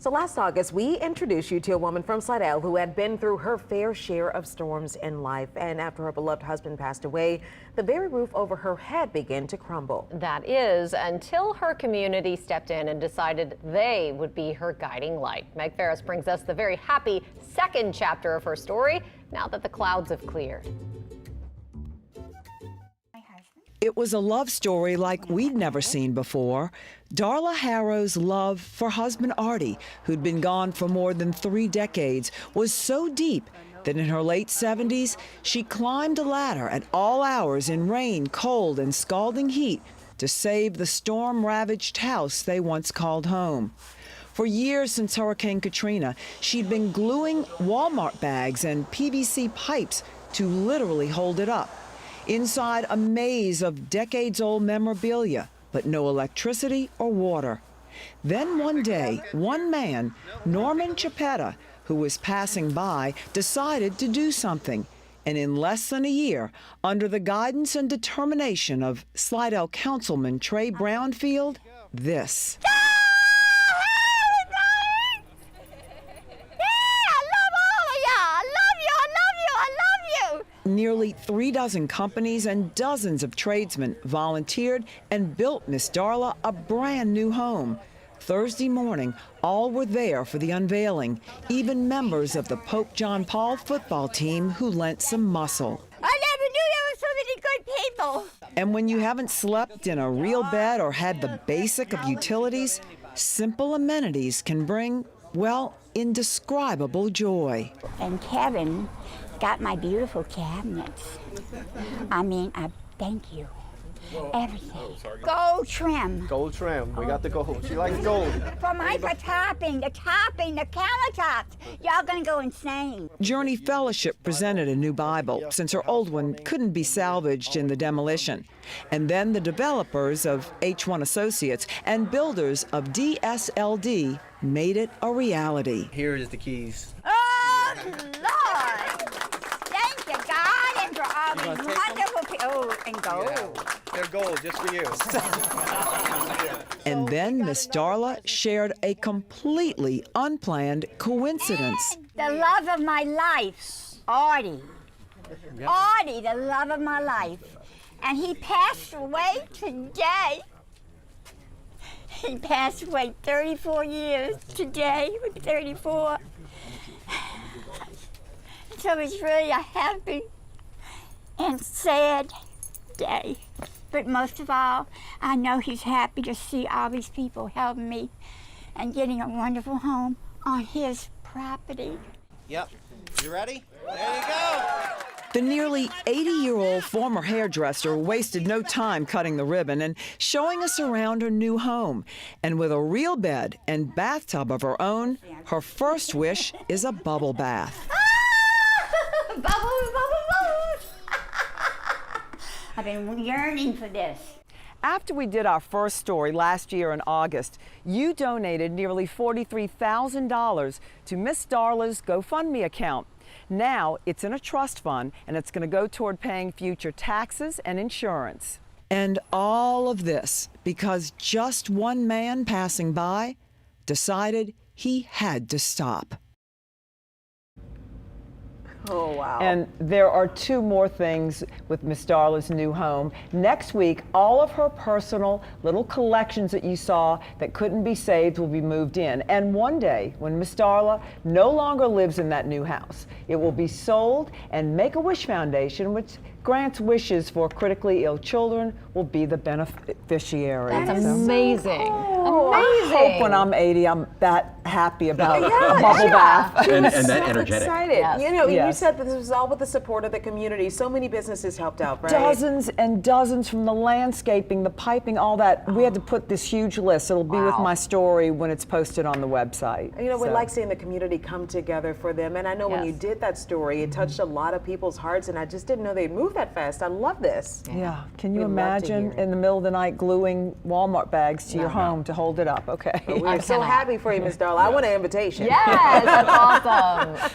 So last August, we introduced you to a woman from Slidell who had been through her fair share of storms in life. And after her beloved husband passed away, the very roof over her head began to crumble. That is, until her community stepped in and decided they would be her guiding light. Meg Farris brings us the very happy second chapter of her story, now that the clouds have cleared. It was a love story like we'd never seen before. Darla Harrow's love for husband Artie, who'd been gone for more than 3 decades, was so deep that in her late 70s, she climbed a ladder at all hours in rain, cold, and scalding heat to save the storm-ravaged house they once called home. For years since Hurricane Katrina, she'd been gluing Walmart bags and PVC pipes to literally hold it up. Inside a maze of decades-old memorabilia, but no electricity or water. Then one day, one man, Norman Chiappetta, who was passing by, decided to do something. And in less than a year, under the guidance and determination of Slidell Councilman Trey Brownfield, this. Nearly 36 companies and dozens of tradesmen volunteered and built Miss Darla a brand new home. Thursday morning, all were there for the unveiling, even members of the Pope John Paul football team who lent some muscle. I never knew there were so many good people. And when you haven't slept in a real bed or had the basic of utilities, simple amenities can bring, well, indescribable joy. And Kevin got my beautiful cabinets. I mean, I thank you. Everything. Gold trim. Gold trim. We got the gold. She likes gold. For my topping, the countertops. Y'all gonna go insane. Journey Fellowship presented a new Bible, since her old one couldn't be salvaged in the demolition. And then the developers of H1 Associates and builders of DSLD made it a reality. Here is the keys. Oh, Lord! Thank you, God, and for all these wonderful people. Oh, and gold. Yeah. They're gold, just for you. And then Miss Darla shared a completely unplanned coincidence. The love of my life, Artie. Artie, the love of my life. And he passed away today. He passed away 34 years today, with 34. So it's really a happy and sad day. But most of all, I know he's happy to see all these people helping me and getting a wonderful home on his property. Yep. You ready? There you go. The nearly 80-year-old former hairdresser wasted no time cutting the ribbon and showing us around her new home. And with a real bed and bathtub of her own, her first wish is a bubble bath. Bubbles, bubbles, bubbles. I've been yearning for this. After we did our first story last year in August, you donated nearly $43,000 to Miss Darla's GoFundMe account. Now it's in a trust fund, and it's going to go toward paying future taxes and insurance. And all of this because just one man passing by decided he had to stop. Oh, wow. And there are 2 more things with Miss Darla's new home. Next week, all of her personal little collections that you saw that couldn't be saved will be moved in. And one day, when Miss Darla no longer lives in that new house, it will be sold, and Make-A-Wish Foundation, which grants wishes for critically ill children, will be the beneficiary. That's amazing. I hope when I'm 80, I'm that happy about a bubble bath. And that energetic. Excited. Yes. You know, you Yes. said that this was all with the support of the community. So many businesses helped out, right? Dozens and dozens, from the landscaping, the piping, all that. We had to put this huge list. It'll be with my story when it's posted on the website. You know, we like seeing the community come together for them. And I know when you did that story, it touched a lot of people's hearts, and I just didn't know they'd move that fast. I love this. Yeah. Can you We'd love to imagine hear it. in the middle of the night gluing Walmart bags to your home to hold it up? Okay. We're so happy for you, Miss Darla. I want an invitation. Yes, that's awesome.